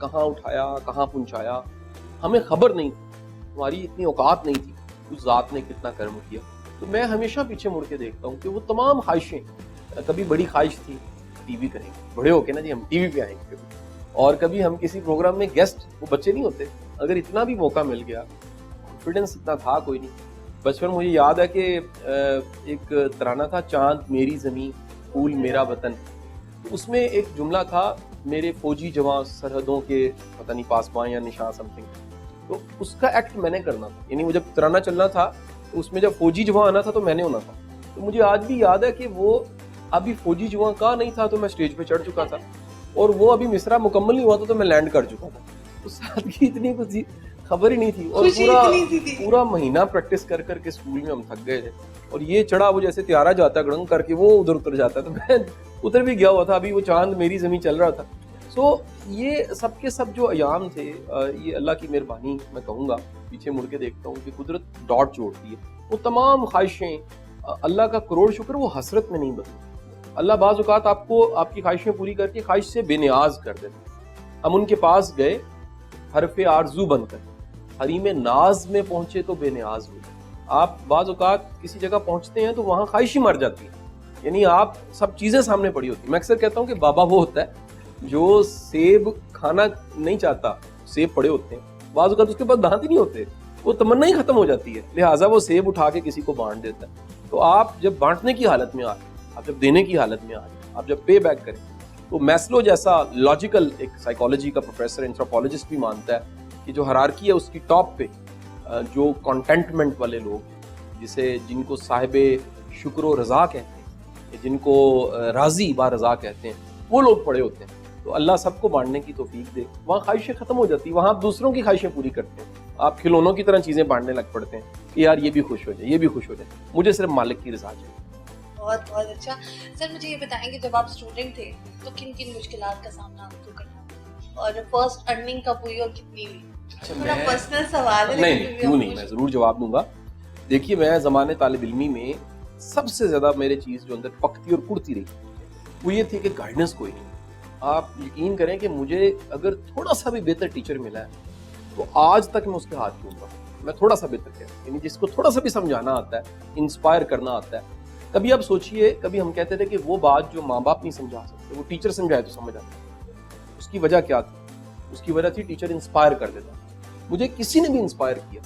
کہاں اٹھایا, کہاں پہنچایا, ہمیں خبر نہیں تھی, ہماری اتنی اوقات نہیں تھی, اس ذات نے کتنا کرم کیا. تو میں ہمیشہ پیچھے مڑ کے دیکھتا ہوں کہ وہ تمام خواہشیں, کبھی بڑی خواہش تھی ٹی وی کریں گے, بڑے ہو کے نا جی ہم ٹی وی پہ آئیں گے, اور کبھی ہم کسی پروگرام میں گیسٹ, وہ بچے نہیں ہوتے, اگر اتنا بھی موقع مل گیا, کانفیڈنس اتنا تھا کوئی نہیں. بچپن مجھے یاد ہے کہ ایک ترانہ تھا, چاند میری زمین پھول میرا وطن, اس میں ایک جملہ تھا, میرے فوجی جوان سرحدوں کے پتہ نہیں پاسباں یا نشاں سم تھنگ, تو اس کا ایکٹ میں نے کرنا تھا. یعنی وہ جب ترانہ چلنا تھا تو اس میں جب فوجی جوان آنا تھا تو میں نے ہونا تھا. تو مجھے آج بھی یاد ہے کہ وہ ابھی فوجی جوان کا نہیں تھا تو میں اسٹیج پہ چڑھ چکا تھا, اور وہ ابھی مصرع مکمل نہیں ہوا تھا تو میں لینڈ کر چکا تھا. تو سادگی اتنی کچھ خبر ہی نہیں تھی, اور پورا مہینہ پریکٹس کر کر کے اسکول میں ہم تھک گئے تھے, اور یہ چڑھا وہ جیسے تیارہ جاتا گڑنگ کر کے وہ ادھر اتر جاتا, تو میں ادھر بھی گیا ہوا تھا, ابھی وہ چاند میری زمین چل رہا تھا. سو یہ سب کے سب جو ایام تھے, یہ اللہ کی مہربانی میں کہوں گا. پیچھے مڑ کے دیکھتا ہوں کہ قدرت ڈاٹ جوڑتی ہے, وہ تمام خواہشیں, اللہ کا کروڑ شکر وہ حسرت میں نہیں بدلی. اللہ بعض اوقات آپ کو آپ کی خواہشیں پوری کر کے خواہش سے بے نیاز کر دیتے. ہم ان کے پاس گئے حرف آرزو بن کر, حریم ناز میں پہنچے تو بے نیاز ہوئے. آپ بعض اوقات کسی جگہ پہنچتے ہیں تو وہاں خواہش ہی مر جاتی ہے, یعنی آپ سب چیزیں سامنے پڑی ہوتی ہیں. میں اکثر کہتا ہوں کہ بابا وہ ہوتا ہے جو سیب کھانا نہیں چاہتا, سیب پڑے ہوتے ہیں, بعض اوقات اس کے پاس دانت ہی نہیں ہوتے, وہ تمنا ہی ختم ہو جاتی ہے, لہٰذا وہ سیب اٹھا کے کسی کو بانٹ دیتا ہے. تو آپ جب بانٹنے کی حالت میں آئے, آپ جب دینے کی حالت میں آئے, آپ جب پے بیک کریں, تو میسلو جیسا لاجیکل ایک سائیکالوجی کا پروفیسر, اینتھروپولوجسٹ بھی مانتا ہے کہ جو ہرارکی ہے اس کی ٹاپ پہ جو کنٹینٹمنٹ والے لوگ, جن کو صاحب شکر و رضا کہتے ہیں, جن کو راضی با رضا کہتے ہیں, وہ لوگ پڑے ہوتے ہیں. تو اللہ سب کو بانٹنے کی توفیق دے. وہاں خواہشیں ختم ہو جاتی, وہاں آپ دوسروں کی خواہشیں پوری کرتے ہیں, آپ کھلونوں کی طرح چیزیں بانٹنے لگ پڑتے ہیں کہ یار یہ بھی خوش ہو جائے, یہ بھی خوش ہو جائے, مجھے صرف مالک کی رضا چاہیے. بہت بہت اچھا. سر مجھے یہ بتائیں کہ جب آپ اسٹوڈنٹ تھے تو کن کن مشکلات کا سامنا آپ کو کرنا تھا, اور فرسٹ ارننگ کب ہوئی اور کتنی ہوئی؟ تھوڑا پرسنل سوال ہے. نہیں کیوں نہیں, میں ضرور جواب دوں گا. دیکھیے میں زمانے طالب علمی میں سب سے زیادہ میرے چیز جو اندر پکتی اور کڑتی رہی وہ یہ تھی کہ گائیڈنس کوئی نہیں. آپ یقین کریں کہ مجھے اگر تھوڑا سا بھی بہتر ٹیچر ملا ہے تو آج تک میں اس کے ہاتھ چومتا ہوں. میں تھوڑا سا بہتر کیا, یعنی جس کو تھوڑا سا بھی سمجھانا آتا ہے, انسپائر کرنا آتا ہے. کبھی آپ سوچئے, کبھی ہم کہتے تھے کہ وہ بات جو ماں باپ نہیں سمجھا سکتے وہ ٹیچر سمجھائے تو سمجھ آتا. اس کی وجہ کیا تھی؟ اس کی وجہ تھی ٹیچر انسپائر کر دیتا. مجھے کسی نے بھی انسپائر کیا,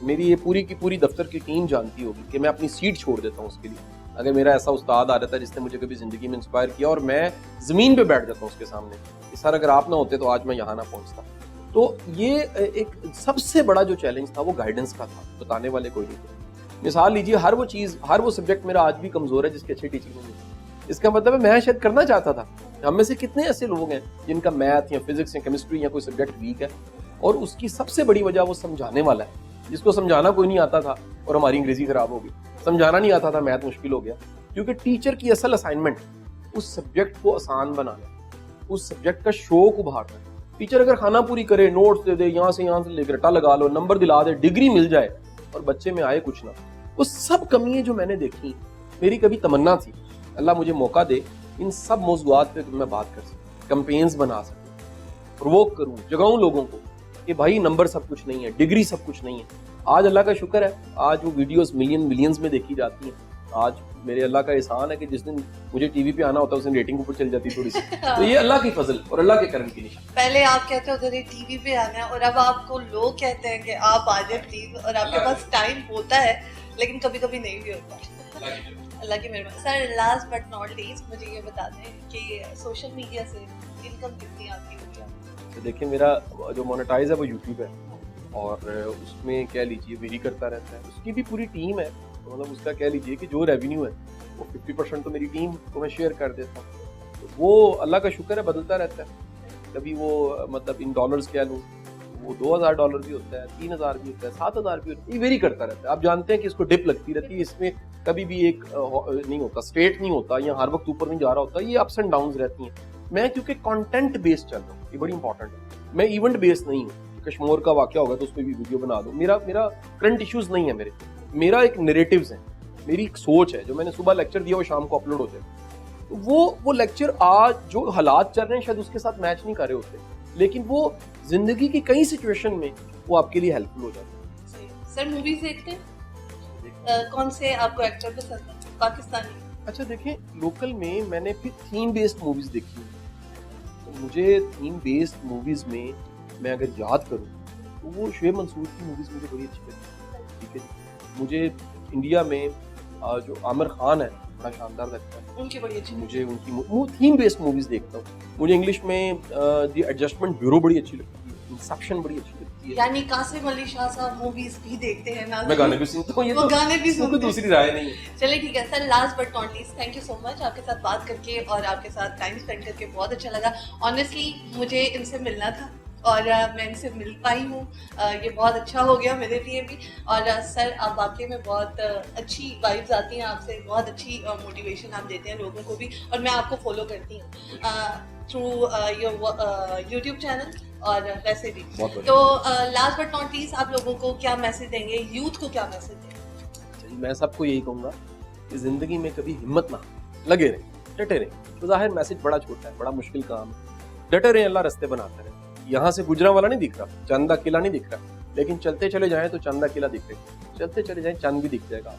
میری یہ پوری کی پوری دفتر کی ٹیم جانتی ہوگی کہ میں اپنی سیٹ چھوڑ دیتا ہوں اس کے لیے. اگر میرا ایسا استاد آ رہا تھا جس نے مجھے کبھی زندگی میں انسپائر کیا, اور میں زمین پہ بیٹھ جاتا ہوں اس کے سامنے کہ سر اگر آپ نہ ہوتے تو آج میں یہاں نہ پہنچتا. تو یہ ایک سب سے بڑا جو چیلنج تھا وہ گائیڈنس کا تھا, بتانے والے کوئی نہیں تھے. مثال لیجیے, ہر وہ چیز, ہر وہ سبجیکٹ میرا آج بھی کمزور ہے جس کے اچھے ٹیچر نہیں ہے. اس کا مطلب ہے میں شاید کرنا چاہتا تھا. ہم میں سے کتنے ایسے لوگ ہیں جن کا میتھ یا فزکس یا کیمسٹری یا کوئی سبجیکٹ ویک ہے, اور اس کی سب سے بڑی وجہ وہ سمجھانے والا ہے. جس کو سمجھانا کوئی نہیں آتا تھا اور ہماری انگریزی خراب ہو گئی, سمجھانا نہیں آتا تھا میتھ مشکل ہو گیا. کیونکہ ٹیچر کی اصل اسائنمنٹ اس سبجیکٹ کو آسان بنانا, اس سبجیکٹ کا شوق ابھارنا. ٹیچر اگر کھانا پوری کرے, نوٹس دے دے, یہاں سے لے کے رٹا لگا لو, نمبر دلا دے, ڈگری مل جائے, اور بچے میں آئے کچھ نہ, وہ سب کمیاں جو میں نے دیکھی, میری کبھی تمنا تھی اللہ مجھے موقع دے ان سب موضوعات پہ میں بات کر سکوں, کمپینز بنا سکوں, پرووک کروں, جگاؤں لوگوں کو کہ بھائی نمبر سب کچھ نہیں ہے, ڈگری سب کچھ نہیں ہے. آج اللہ کا شکر ہے, آج وہ ویڈیوز ملینز میں دیکھی جاتی ہیں. آج میرے اللہ کا احسان ہے کہ جس دن مجھے ٹی وی پہ آنا ہوتا ہے اس دن ریٹنگ اوپر چل جاتی تھوڑی سی. تو یہ اللہ کی فضل اور اللہ کے کرم کی نشان. پہلے آپ کہتے ہوتے تھے ٹی وی پہ آنا ہے, اور اب آپ کو لوگ کہتے ہیں کہ آپ آ جائیں پلیز, اور آپ کے پاس ٹائم ہوتا ہے لیکن کبھی کبھی نہیں بھی ہوتا. اللہ کی مہربانی. سر لاسٹ بٹ ناٹ لیسٹ مجھے یہ بتا دیں کہ سوشل میڈیا سے انکم کتنی آتی ہوگی آپ کو؟ دیکھیں میرا جو مونیٹائز ہے وہ یوٹیوب ہے, اور اس میں کہہ لیجیے ویری کرتا رہتا ہے. اس کی بھی پوری ٹیم ہے, مطلب اس کا کہہ لیجیے کہ جو ریونیو ہے وہ 50% تو میری ٹیم کو میں شیئر کر دیتا ہوں. وہ اللہ کا شکر ہے بدلتا رہتا ہے. کبھی وہ مطلب ان ڈالرز کہہ لوں وہ $2,000 بھی ہوتا ہے, 3,000 بھی ہوتا ہے, 7,000 بھی ہوتا ہے, یہ ویری کرتا رہتا ہے. آپ جانتے ہیں کہ اس کو ڈپ لگتی رہتی ہے, اس میں کبھی بھی ایک نہیں ہوتا, اسٹریٹ نہیں ہوتا, یا ہر وقت اوپر نہیں جا رہا ہوتا, یہ اپس اینڈ ڈاؤنز رہتی ہیں. میں کیونکہ کانٹینٹ بیس چل رہا ہوں, یہ بڑی امپورٹنٹ ہے. میں ایونٹ بیس نہیں ہوں, کشمور کا واقعہ ہوگا تو اس پہ بھی ویڈیو بنا دوں. میرا کرنٹ ایشوز نہیں ہے, میرا ایک نیریٹیوز ہے, میری ایک سوچ ہے, جو میں نے صبح لیکچر دیا وہ شام کو اپلوڈ ہو جائے. وہ لیکچر آج جو حالات چل رہے ہیں شاید اس کے ساتھ میچ نہیں کر رہے ہوتے, لیکن وہ زندگی کی کئی سچویشن میں وہ آپ کے لیے ہیلپ فل ہو جاتے ہیں. سر موویز دیکھتے ہیں, کون سے آپ کو ایکٹر پسند ہے پاکستانی؟ اچھا دیکھیں, لوکل میں میں نے پھر تھیم بیسڈ موویز دیکھی ہیں. تو مجھے تھیم بیسڈ موویز میں اگر یاد کروں تو وہ شعیب منصور کی موویز مجھے بڑی اچھی لگتی ہیں. ٹھیک ہے, مجھے انڈیا میں جو عامر خان ہے بڑا شاندار لگتا ہے, ان کی بڑی اچھی, مجھے ان کی تھیم بیسڈ موویز دیکھتا ہوں. مجھے انگلش میں دی ایڈجسٹمنٹ بیورو بڑی اچھی لگتی ہے, انسیپشن بڑی اچھی لگتی ہے. یعنی قاسم علی شاہ صاحب موویز بھی دیکھتے ہیں نا؟ میں گانے بھی سنتا ہوں, یہ وہ تو گانے بھی سنتے ہیں, دوسری رائے نہیں ہے. چلے ٹھیک ہے sir, last but not least thank you so much, آپ کے ساتھ بات کر کے اور آپ کے ساتھ ٹائم اسپینڈ کر کے بہت اچھا لگا. آنیسٹلی مجھے ان سے ملنا تھا اور میں ان سے مل پائی ہوں, یہ بہت اچھا ہو گیا میرے لیے بھی. اور سر آپ واقعی میں بہت اچھی وائبز آتی ہیں آپ سے, بہت اچھی موٹیویشن آپ دیتے ہیں لوگوں کو بھی, اور میں آپ کو فالو کرتی ہوں تھرو یوٹیوب چینل اور ویسے بھی. تو لاسٹ بٹ ناٹ لیسٹ آپ لوگوں کو کیا میسج دیں گے, یوتھ کو کیا میسج دیں گے؟ میں سب کو یہی کہوں گا کہ زندگی میں کبھی ہمت نہ, لگے رہیں, ڈٹے رہیں. تو ظاہر میسج بڑا چھوٹا ہے, بڑا مشکل کام ہے, ڈٹے رہیں, اللہ رستے بناتے رہے. یہاں سے گجرا والا نہیں دکھ رہا, چاندہ قلعہ نہیں دکھ رہا, لیکن چلتے چلے جائیں تو چاندہ قلعہ دکھ رہے, چلتے چلے جائیں چاند بھی دکھ جائے گا.